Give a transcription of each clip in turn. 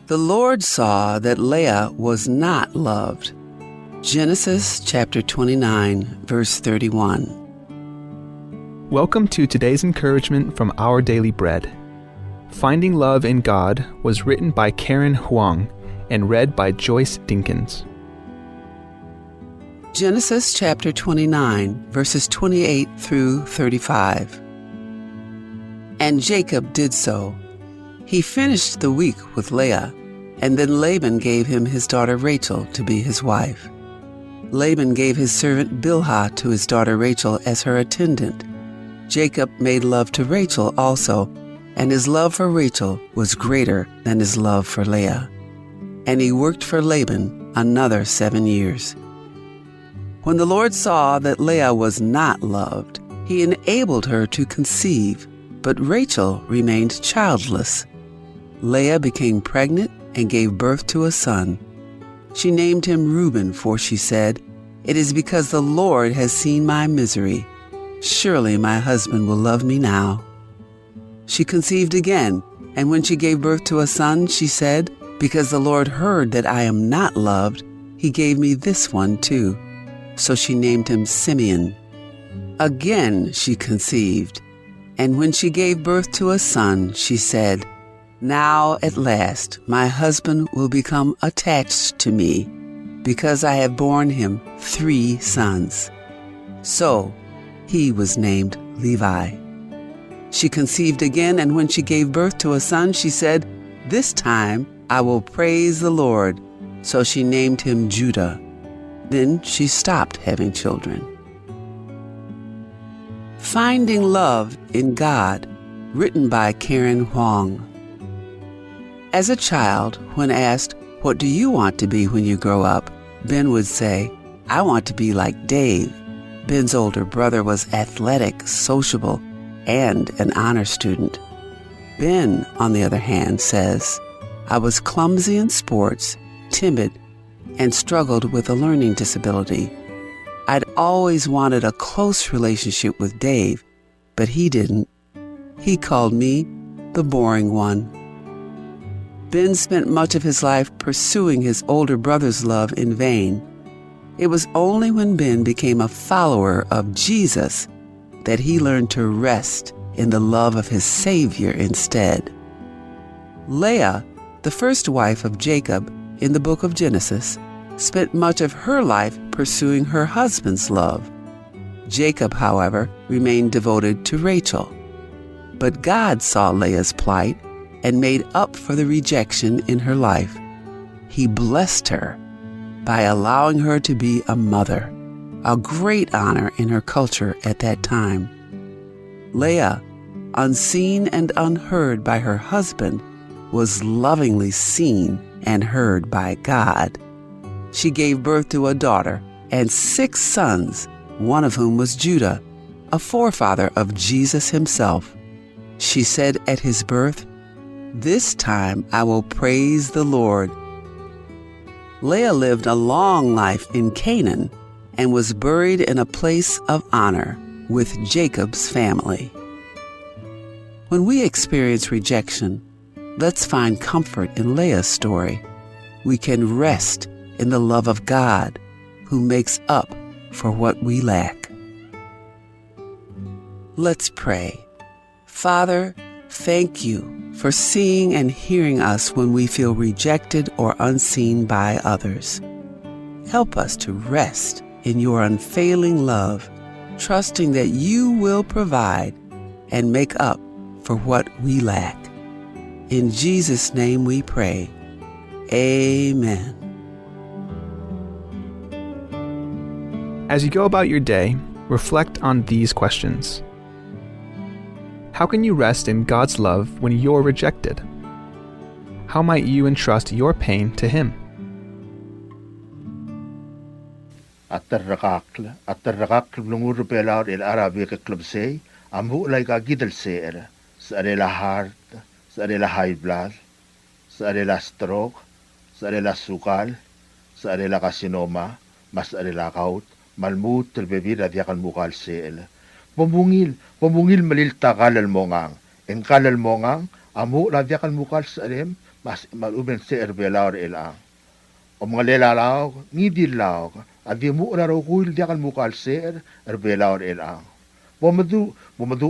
The Lord saw that Leah was not loved. Genesis chapter 29, verse 31. Welcome to today's encouragement from Our Daily Bread. Finding Love in God was written by Karen Huang and read by Joyce Dinkins. Genesis chapter 29, verses 28 through 35. And Jacob did so. He finished the week with Leah, and then Laban gave him his daughter Rachel to be his wife. Laban gave his servant Bilhah to his daughter Rachel as her attendant. Jacob made love to Rachel also, and his love for Rachel was greater than his love for Leah. And he worked for Laban another 7 years. When the Lord saw that Leah was not loved, he enabled her to conceive, but Rachel remained childless. Leah became pregnant and gave birth to a son. She named him Reuben, for she said, "It is because the Lord has seen my misery. Surely my husband will love me now." She conceived again, and when she gave birth to a son, she said, "Because the Lord heard that I am not loved, he gave me this one too." So she named him Simeon. Again she conceived, and when she gave birth to a son, she said, "Now at last my husband will become attached to me, because I have borne him 3 sons." So he was named Levi. She conceived again, and when she gave birth to a son, she said, "This time I will praise the Lord." So she named him Judah. Then she stopped having children. Finding Love in God, written by Karen Huang. As a child, when asked, "What do you want to be when you grow up?" Ben would say, "I want to be like Dave." Ben's older brother was athletic, sociable, and an honor student. Ben, on the other hand, says, "I was clumsy in sports, timid, and struggled with a learning disability. I'd always wanted a close relationship with Dave, but he didn't. He called me the boring one." Ben spent much of his life pursuing his older brother's love in vain. It was only when Ben became a follower of Jesus that he learned to rest in the love of his Savior instead. Leah, the first wife of Jacob in the book of Genesis, spent much of her life pursuing her husband's love. Jacob, however, remained devoted to Rachel. But God saw Leah's plight and made up for the rejection in her life. He blessed her by allowing her to be a mother, a great honor in her culture at that time. Leah, unseen and unheard by her husband, was lovingly seen and heard by God. She gave birth to a daughter and 6 sons, one of whom was Judah, a forefather of Jesus himself. She said at his birth, "This time I will praise the Lord." Leah lived a long life in Canaan and was buried in a place of honor with Jacob's family. When we experience rejection, let's find comfort in Leah's story. We can rest in the love of God, who makes up for what we lack. Let's pray. Father, thank you for seeing and hearing us when we feel rejected or unseen by others. Help us to rest in your unfailing love, trusting that you will provide and make up for what we lack. In Jesus' name we pray. Amen. As you go about your day, reflect on these questions. How can you rest in God's love when you're rejected? How might you entrust your pain to Him? الترقاق بلنور بيلاور العربي كلب سي أمهو لايكا جدل سير سأريلا هارت سأريلا هاي بلاد سأريلا ستروك سأريلا سوكال سأريلا كاسينوما مسأريلا كاوت malmut terbebira diakan mukal seel. Pembungil melil takal mongang. En kalal mongang, amu la diakan mukal sa alem, mas maluben se erbelaur elang. O mga lelalaw, ni dilaw, adi mo na raw kuil diakan mukal se erbelaur elang. Bumadu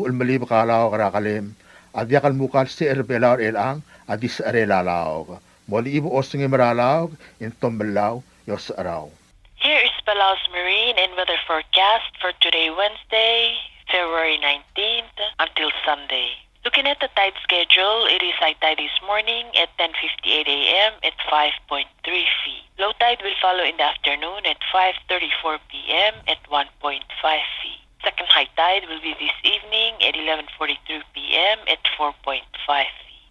almali bakalaw karakalim, adi akan mukal se erbelaur elang, adi sa arelalaw. Moli ibo osing maralaw, intom balaw, yos araw. Here is Palau's marine and weather forecast for today, Wednesday, February 19th until Sunday. Looking at the tide schedule, it is high tide this morning at 10:58 a.m. at 5.3 feet. Low tide will follow in the afternoon at 5:34 p.m. at 1.5 feet. Second high tide will be this evening at 11:43 p.m. at 4.5 feet.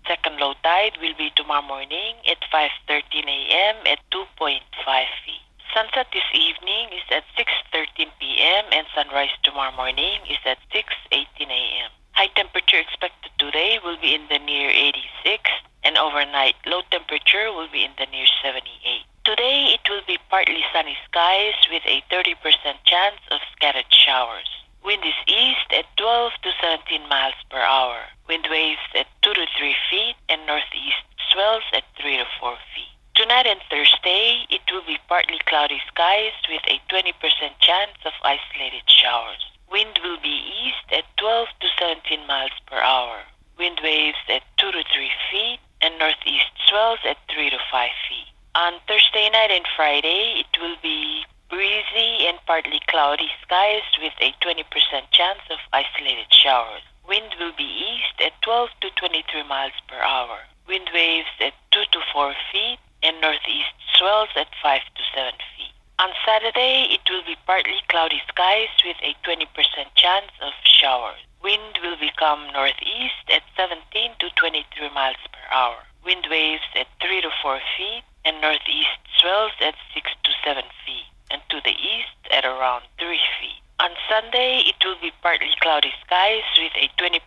Second low tide will be tomorrow morning at 5:13 a.m. at 2.5 feet. Sunset this evening is at 6:13 p.m. and sunrise tomorrow morning is at 6:18 a.m. High temperature expected today will be in the near 86 and overnight low temperature will be in the near 78. Today it will be partly sunny skies with a 30% chance of scattered showers. Wind is east at 12 to 17 miles per hour. Wind waves at 2 to 3 feet and northeast swells at 3 to 4 feet. Tonight and Thursday, it will be partly cloudy skies with a 20% chance of isolated showers. Wind will be east at 12 to 17 miles per hour. Wind waves at 2 to 3 feet and northeast swells at 3 to 5 feet. On Thursday night and Friday, it will be breezy and partly cloudy skies with a 20% chance of isolated showers. Wind will be east at 12 to 23 miles per hour. Wind waves at 2 to 4 feet and northeast swells at 5 to 7 feet. On Saturday, it will be partly cloudy skies with a 20% chance of showers. Wind will become northeast at 17 to 23 miles per hour. Wind waves at 3 to 4 feet and northeast swells at 6 to 7 feet. And to the east at around 3 feet. On Sunday, it will be partly cloudy skies with a 20%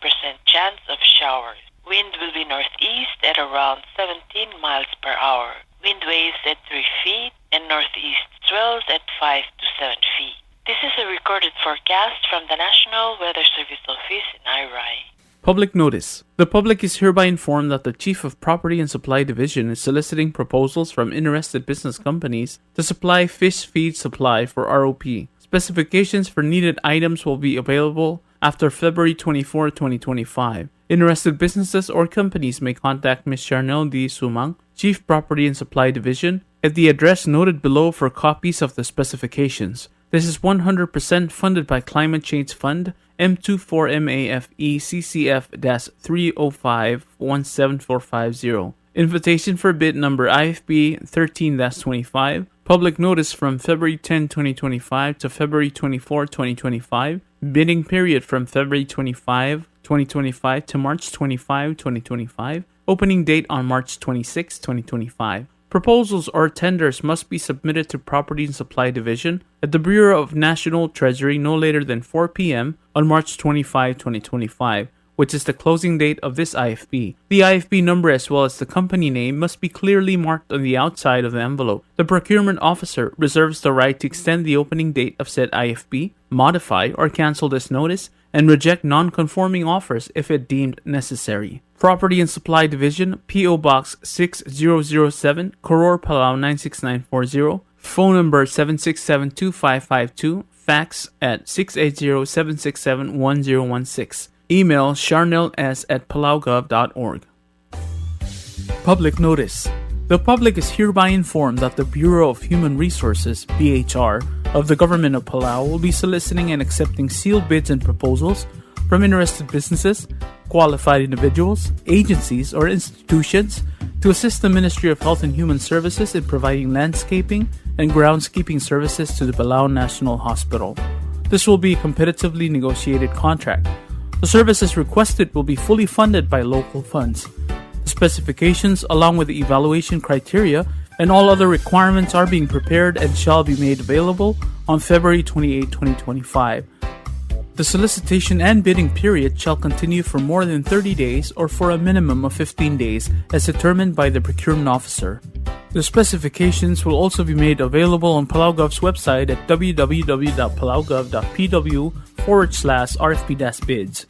chance of showers. Wind will be northeast at around 17 miles per hour. Wind waves at 3 feet and northeast swells at 5 to 7 feet. This is a recorded forecast from the National Weather Service Office in IRI. Public notice. The public is hereby informed that the Chief of Property and Supply Division is soliciting proposals from interested business companies to supply fish feed supply for ROP. Specifications for needed items will be available after February 24, 2025. Interested businesses or companies may contact Ms. Charnel D. Sumang, Chief Property and Supply Division, at the address noted below for copies of the specifications. This is 100% funded by Climate Change Fund, M24MAFE CCF-305-17450. Invitation for bid number IFB 13-25. Public notice from February 10, 2025 to February 24, 2025. Bidding period from February 25, 2025 to March 25, 2025. Opening date on March 26, 2025. Proposals or tenders must be submitted to Property and Supply Division at the Bureau of National Treasury no later than 4 p.m. on March 25, 2025, which is the closing date of this IFB. The IFB number as well as the company name must be clearly marked on the outside of the envelope. The procurement officer reserves the right to extend the opening date of said IFB, modify or cancel this notice, and reject non-conforming offers if it deemed necessary. Property and Supply Division, P.O. Box 6007, Koror, Palauan 96940, phone number 7672552, fax at 680-767-1016, email charnels@palaugov.org. Public notice. The public is hereby informed that the Bureau of Human Resources, BHR, of the Government of Palau will be soliciting and accepting sealed bids and proposals from interested businesses, qualified individuals, agencies, or institutions to assist the Ministry of Health and Human Services in providing landscaping and groundskeeping services to the Palauan National Hospital. This will be a competitively negotiated contract. The services requested will be fully funded by local funds. The specifications, along with the evaluation criteria and all other requirements, are being prepared and shall be made available on February 28, 2025. The solicitation and bidding period shall continue for more than 30 days or for a minimum of 15 days as determined by the procurement officer. The specifications will also be made available on PalauGov's website at www.palaugov.pw/RFP-bids.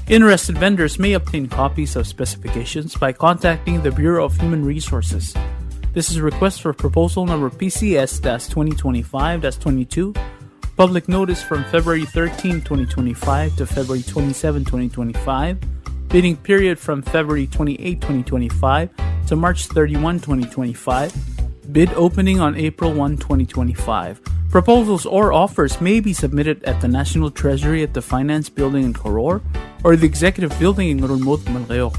Interested vendors may obtain copies of specifications by contacting the Bureau of Human Resources. This is a request for proposal number PCS-2025-22. Public notice from February 13, 2025 to February 27, 2025. Bidding period from February 28, 2025 to March 31, 2025. Bid opening on April 1, 2025. Proposals or offers may be submitted at the National Treasury at the Finance Building in Koror or the Executive Building in Rulmod, Malgayoc.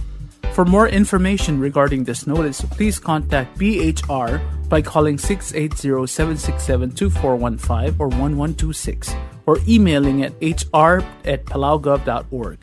For more information regarding this notice, please contact BHR by calling 680-767-2415 or 1126 or emailing at hr@palaugov.org.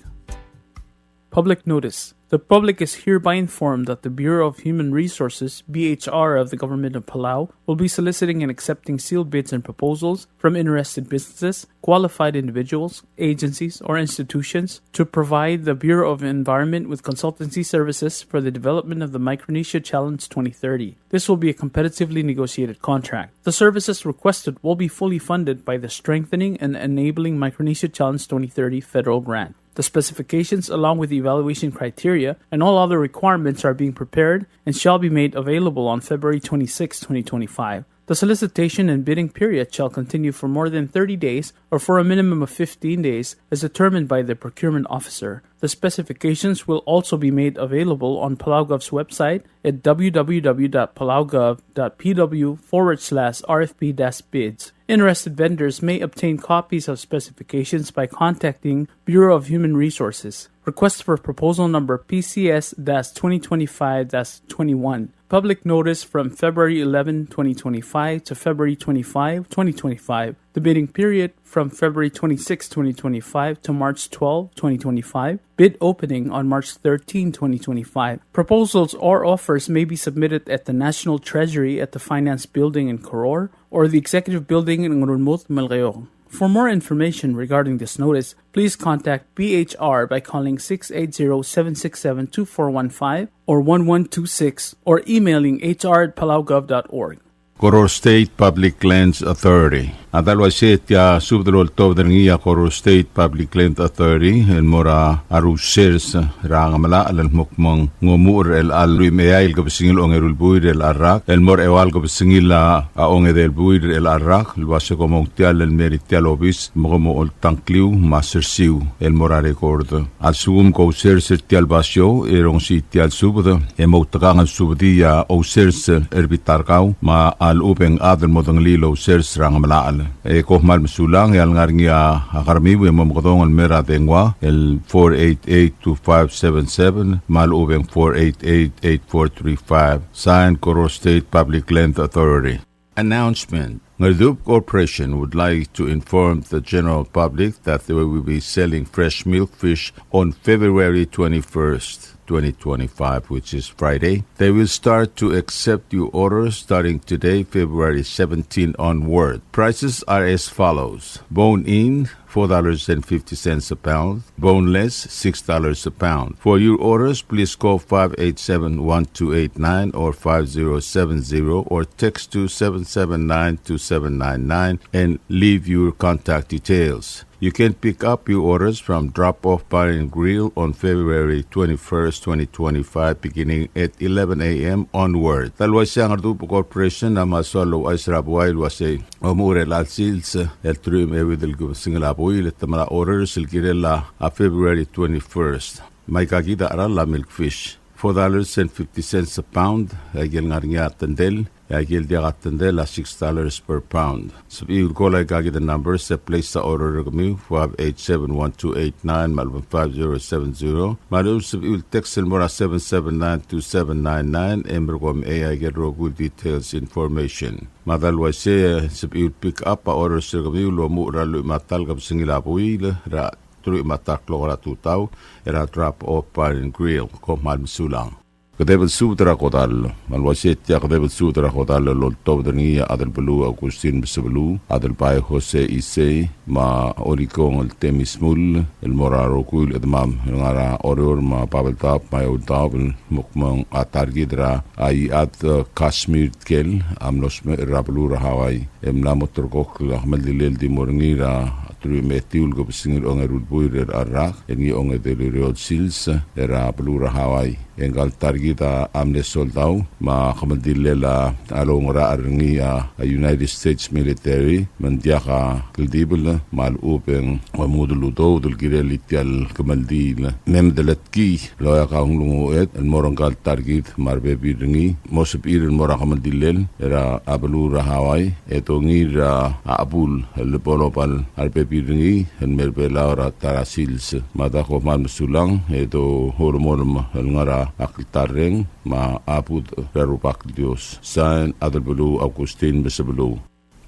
Public notice. The public is hereby informed that the Bureau of Human Resources, BHR of the Government of Palau, will be soliciting and accepting sealed bids and proposals from interested businesses, qualified individuals, agencies, or institutions to provide the Bureau of Environment with consultancy services for the development of the Micronesia Challenge 2030. This will be a competitively negotiated contract. The services requested will be fully funded by the Strengthening and Enabling Micronesia Challenge 2030 federal grant. The specifications, along with the evaluation criteria and all other requirements, are being prepared and shall be made available on February 26, 2025. The solicitation and bidding period shall continue for more than 30 days or for a minimum of 15 days as determined by the procurement officer. The specifications will also be made available on PalauGov's website at www.palaugov.pw/RFP-bids. Interested vendors may obtain copies of specifications by contacting Bureau of Human Resources. Request for proposal number PCS-2025-21. Public notice from February 11, 2025 to February 25, 2025. The bidding period from February 26, 2025 to March 12, 2025. Bid opening on March 13, 2025. Proposals or offers may be submitted at the National Treasury at the Finance Building in Koror or the Executive Building in Rulmod, Malgayoc. For more information regarding this notice, please contact BHR by calling 680-767-2415 or 1126 or emailing hr@palaugov.org. Koror State Public Lands Authority. Adalwaset ya subdrol tobderngia Koror State Public Land Authority el mora arusers rangamala al mukmong ngomur el alrimeail gobsingil ongerul buir el arrak el mor ewal gobsingil aonge del buir el arrak lwase komong tial el meritial obis momo ol tankliu masersiu el mora record al sugum ko sers tial basio erong si tial subda emotgang al subdia o sers erbitarkau ma al upeng adel modang lilo sers rangamala kohmal masulang yal ngarngia akarmi we momkodong al mera tengwa el 488-2577 mal ubeng 488-8435 signed Koror State Public Land Authority. Announcement. Ngadup Corporation would like to inform the general public that they will be selling fresh milk fish on February 21st. 2025, which is Friday. They will start to accept new orders starting today, February 17 onward. Prices are as follows. Bone-in, $4.50 a pound. Boneless, $6 a pound. For your orders, please call 587-1289 or 5070 or text to 779-2799 and leave your contact details. You can pick up your orders from Drop-Off Bar and Grill on February 21st, 2025, beginning at 11 a.m. onward. Talway siya ng Ardupo Corporation na masolo ay sarabuay wasi umure lalsils el trum evidel gubsingalabuil at tamala orders ilkirela a February 21st. May kakita aral la milk fish. $4.50 a pound. Agil nga rin tandel. Agil di tandel a $6 per pound. So you call like the number sa place sa order kami 587-1289 malbang 5070. Malum sa you text mo na 779-2799 ember ko ay get good details information. Madalwa siya sa you pick up a order sa kami lo mo ralo matal kap singilapuil ra tuluy mataklo ra tutaw era drop off bar and grill ko malmsulang. Kadebel sudra kodal malwasit ya kadebel sudra kodal lol tobdania adel belu Agustin besbelu adel bay Jose Ise ma orikong el temismul el moraro kul edmam ngara oror ma pabeltap ma udabel mukmang atargidra ai at Kashmir kel amlos me rablu rahawai emla motorkok lahmal dilel di morngira turi metiul ko singil onge rulbuir arak engi onge deliriol sils era pelura Hawaii enggal targita amne soldau ma khamandilela alongra arngi a United States military mandiaka kildibel mal open wa moduludo dul girelitial kamaldil memdeletki loya ka hunglungu et morangal target marbe bidngi mosep irin mora kamaldilel era abelura Hawaii etongir abul lepolopal arbe bidngi en merbelaura tarasils madako man sulang eto hormon ngara akitareng ma apud rerupak Dios san adalbulu Augustin besebulu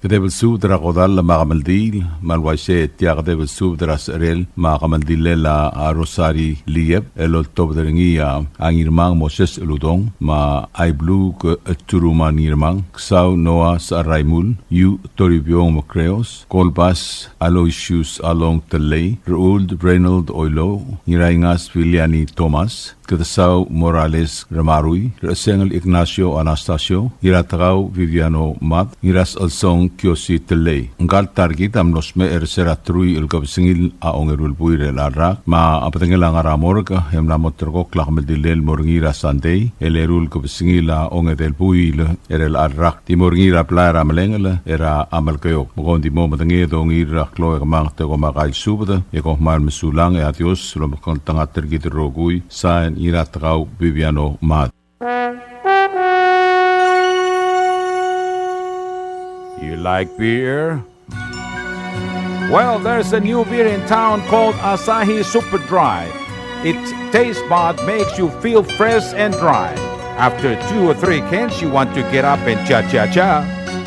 Kadebel sub dra kodal ma kamaldil malwaise tia kadebel sub dra serel ma kamaldil la arosari lieb elol top deringia angirmang Moses Ludong ma aiblu turuman irmang ksau Noah sa Raimul yu Toribiong Macreos Kolbas Aloysius along Telay Raould Reynold Oilo Ngiraingas Viliani Thomas Katasau Morales Ramarui Rasengel Ignacio Anastasio Iratagao Viviano Mat Iras Alsong Kyosi Telay Ngal target amnosme erseratrui ilkabsingil aongerul buire larak ma apatengelang aramorga hemnamotroko klakmeldilel morngira Sunday elerul kabsingil aongedel buile erel arak timorngira plara melengele era amalkayok mogondi mo matengedong ira kloe kamangte ko makai subda eko mal mesulang e adios lomkang tanga tergit rogui sain Iratrau Viviano Mad. You like beer? Well, there's a new beer in town called Asahi Super Dry. Its taste bud makes you feel fresh and dry. After 2 or 3 cans, you want to get up and cha-cha-cha.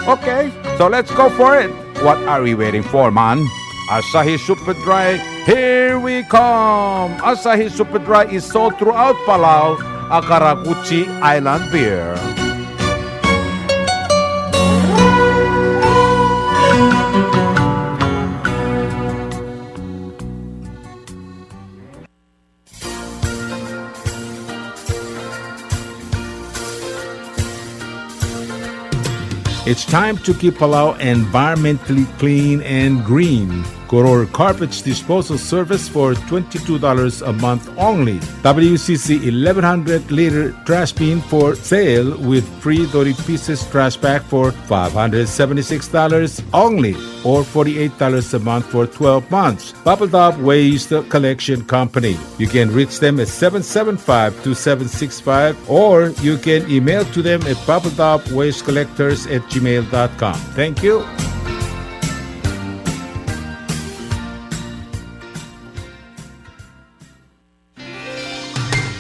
Okay, so let's go for it. What are we waiting for, man? Asahi Super Dry, here we come! Asahi Super Dry is sold throughout Palau, a Karakuchi Island beer. It's time to keep Palau environmentally clean and green. Koror Carpets Disposal Service for $22 a month only. WCC 1100-liter trash bin for sale with free 30 pieces trash bag for $576 only, or $48 a month for 12 months. Bubble Top Waste Collection Company. You can reach them at 775-2765, or you can email to them at bubbletopwastecollectors@gmail.com. Thank you.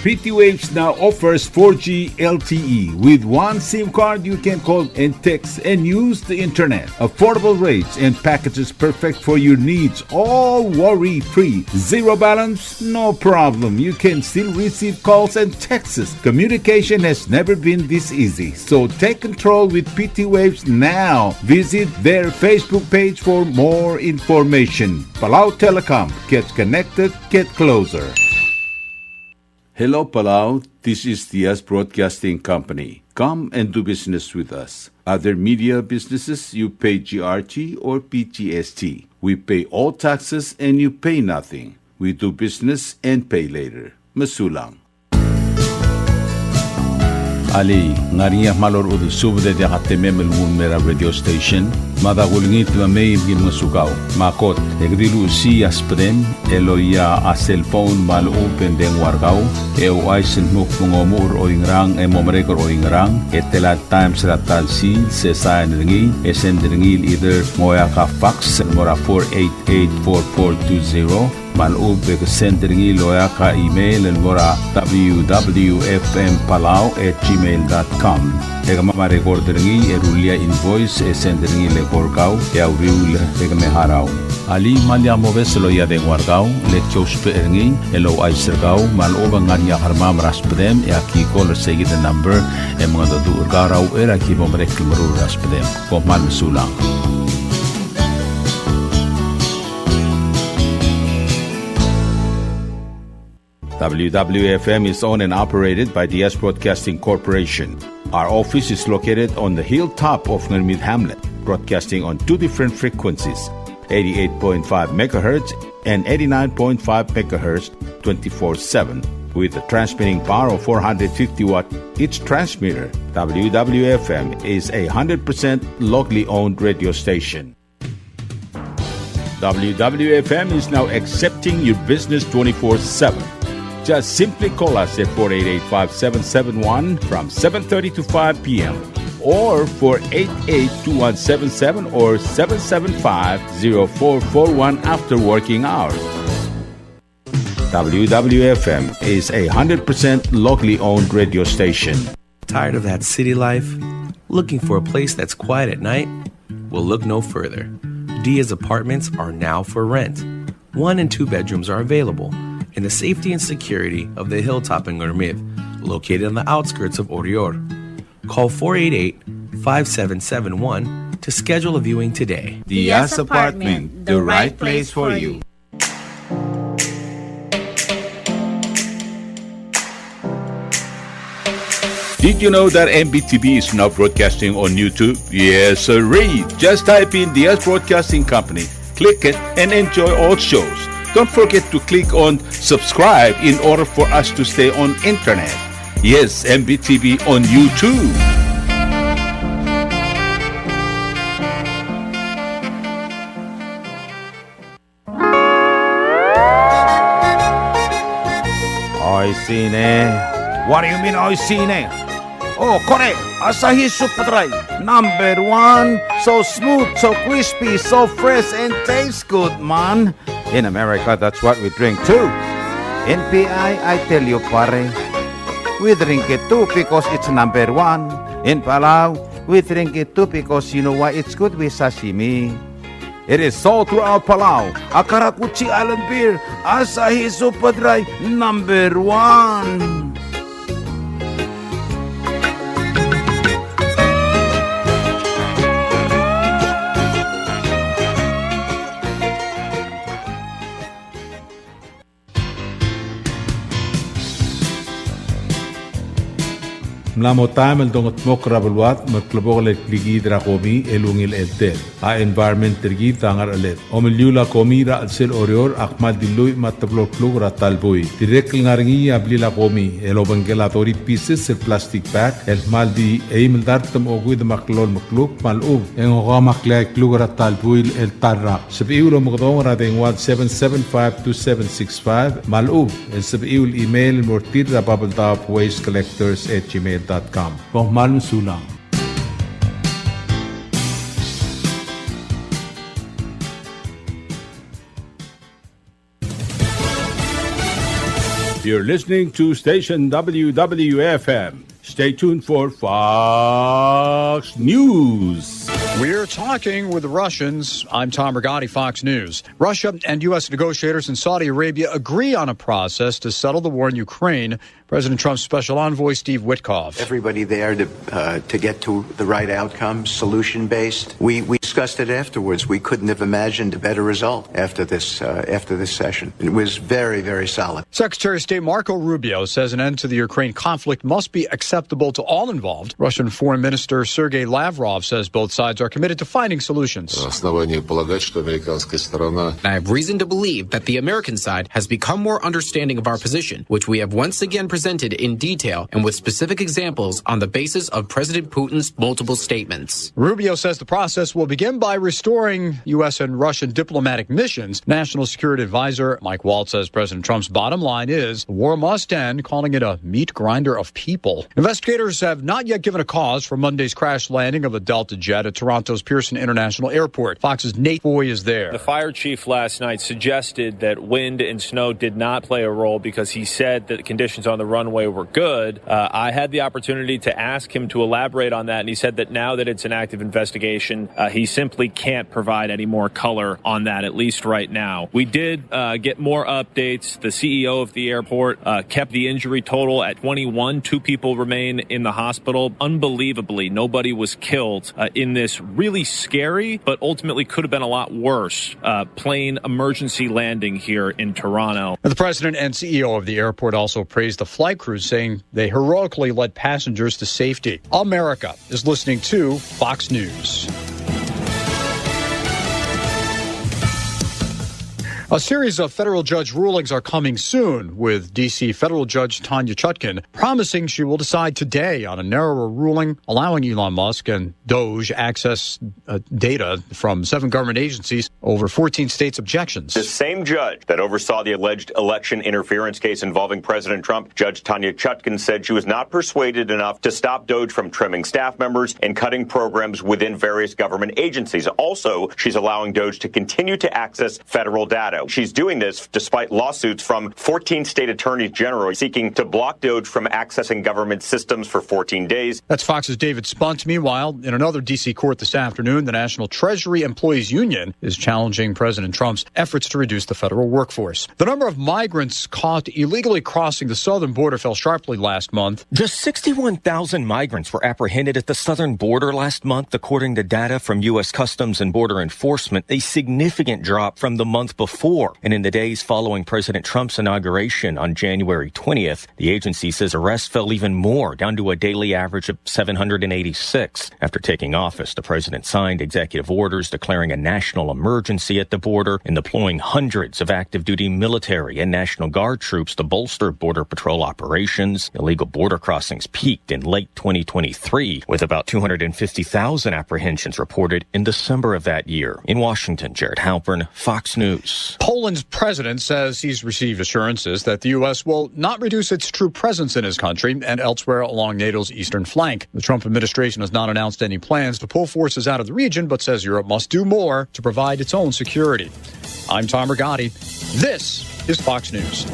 PT Waves now offers 4G LTE. With one SIM card, you can call and text and use the internet. Affordable rates and packages perfect for your needs. All worry-free. Zero balance? No problem. You can still receive calls and texts. Communication has never been this easy. So take control with PT Waves now. Visit their Facebook page for more information. Palau Telecom. Get connected, get closer. Hello, Palau. This is Diaz Broadcasting Company. Come and do business with us. Other media businesses, you pay GRT or PGST. We pay all taxes and you pay nothing. We do business and pay later. Masulang. Ali, ngariya malor udu subde de hatememel mera radio station. Madagulngit mamay bim sukaw. Makot, egdilu si aspren, eloya a cellphone mal open den wargaw. Aisen muk mungomur o ingrang momrekor o ingrang. Etela times ratal si se sain ringi. Esen ringil either moya ka fax mora 4884420. Malub ke sendringi loya ka email el mora www.fmpalau@gmail.com. Ega mama recorderingi erulia invoice sendringi le korkau ya uriul ega meharau. Ali malia moves loya de wargau le chospe eringi elo aisergau maloba ngania harmam raspedem ya ki call segi the number e mga du urgarau era ki bomrek mru raspedem ko mal sulang. WWFM is owned and operated by the DS Broadcasting Corporation. Our office is located on the hilltop of Nurmid Hamlet, broadcasting on 2 different frequencies, 88.5 MHz and 89.5 MHz 24/7 with a transmitting power of 450 watt each transmitter. WWFM is a 100% locally owned radio station. WWFM is now accepting your business 24/7. Just simply call us at 488-5771 from 7:30 to 5 p.m. or 488-2177 or 775-0441 after working hours. WWFM is a 100% locally owned radio station. Tired of that city life? Looking for a place that's quiet at night? Well, look no further. Dia's apartments are now for rent. 1 and 2 bedrooms are available in the safety and security of the hilltop in Gurmid, located on the outskirts of Orior. Call 488-5771 to schedule a viewing today. Dia's Apartment, the right place for you. Did you know that MBTV is now broadcasting on YouTube? Yes, sirree. Just type in Diaz Broadcasting Company, click it, and enjoy all shows. Don't forget to click on subscribe in order for us to stay on internet. Yes, MBTV on YouTube. Oisine. What do you mean, oisine? Oh, correct. Asahi Super Dry. Number 1. So smooth, so crispy, so fresh, and tastes good, man. In America, that's what we drink too. In PI, I tell you, pare, we drink it too because it's number 1. In Palau, we drink it too because you know why it's good with sashimi. It is sold throughout Palau. Akarakuchi Island Beer, Asahi Super Dry, number 1. Mlamo time el dongot mokra belwat merklebog le ligidra komi elungil eltel a environment tergi tangar alet omeliula komi ra sel orior akmal dilui matablor plug ra talbui direct ngaringi ablila komi elobangelatori pieces el plastic bag el maldi eimel dartem ogud maklol makluk malub en ogamakle plug ra talbui el tarra sebiulo mogdong ra deng 17752765 malub el sebiul email mortir ra bubbletopwastecollectors@gmail.com. Malum sulang. You're listening to station WWFM. Stay tuned for Fox News. We're talking with the Russians. I'm Tom Rigotti, Fox News. Russia and U.S. negotiators in Saudi Arabia agree on a process to settle the war in Ukraine. President Trump's special envoy, Steve Witkoff. Everybody there to get to the right outcome, solution-based. We discussed it afterwards. We couldn't have imagined a better result after this session. It was very, very solid. Secretary of State Marco Rubio says an end to the Ukraine conflict must be acceptable to all involved. Russian Foreign Minister Sergei Lavrov says both sides are committed to finding solutions. I have reason to believe that the American side has become more understanding of our position, which we have once again presented in detail and with specific examples on the basis of President Putin's multiple statements. Rubio says the process will begin by restoring U.S. and Russian diplomatic missions. National Security Advisor Mike Waltz says President Trump's bottom line is the war must end, calling it a meat grinder of people. Investigators have not yet given a cause for Monday's crash landing of a Delta jet at Toronto's Pearson International Airport. Fox's Nate Foy is there. The fire chief last night suggested that wind and snow did not play a role because he said that conditions on the runway were good. I had the opportunity to ask him to elaborate on that, and he said that now that it's an active investigation, he simply can't provide any more color on that, at least right now. We did get more updates. The CEO of the airport kept the injury total at 21. 2 people remain in the hospital. Unbelievably, nobody was killed in this really scary, but ultimately could have been a lot worse, plane emergency landing here in Toronto. The president and CEO of the airport also praised the flight crews, saying they heroically led passengers to safety. America is listening to Fox News. A series of federal judge rulings are coming soon, with D.C. federal judge Tanya Chutkan promising she will decide today on a narrower ruling allowing Elon Musk and Doge access data from 7 government agencies over 14 states' objections. The same judge that oversaw the alleged election interference case involving President Trump, Judge Tanya Chutkan, said she was not persuaded enough to stop Doge from trimming staff members and cutting programs within various government agencies. Also, she's allowing Doge to continue to access federal data. She's doing this despite lawsuits from 14 state attorneys general seeking to block Doge from accessing government systems for 14 days. That's Fox's David Spunt. Meanwhile, in another D.C. court this afternoon, the National Treasury Employees Union is challenging President Trump's efforts to reduce the federal workforce. The number of migrants caught illegally crossing the southern border fell sharply last month. Just 61,000 migrants were apprehended at the southern border last month, according to data from U.S. Customs and Border Enforcement, a significant drop from the month before. And in the days following President Trump's inauguration on January 20th, the agency says arrests fell even more, down to a daily average of 786. After taking office, the president signed executive orders declaring a national emergency at the border and deploying hundreds of active-duty military and National Guard troops to bolster Border Patrol operations. Illegal border crossings peaked in late 2023, with about 250,000 apprehensions reported in December of that year. In Washington, Jared Halpern, Fox News. Poland's president says he's received assurances that the U.S. will not reduce its troop presence in his country and elsewhere along NATO's eastern flank. The Trump administration has not announced any plans to pull forces out of the region, but says Europe must do more to provide its own security. I'm Tom Rigotti. This is Fox News.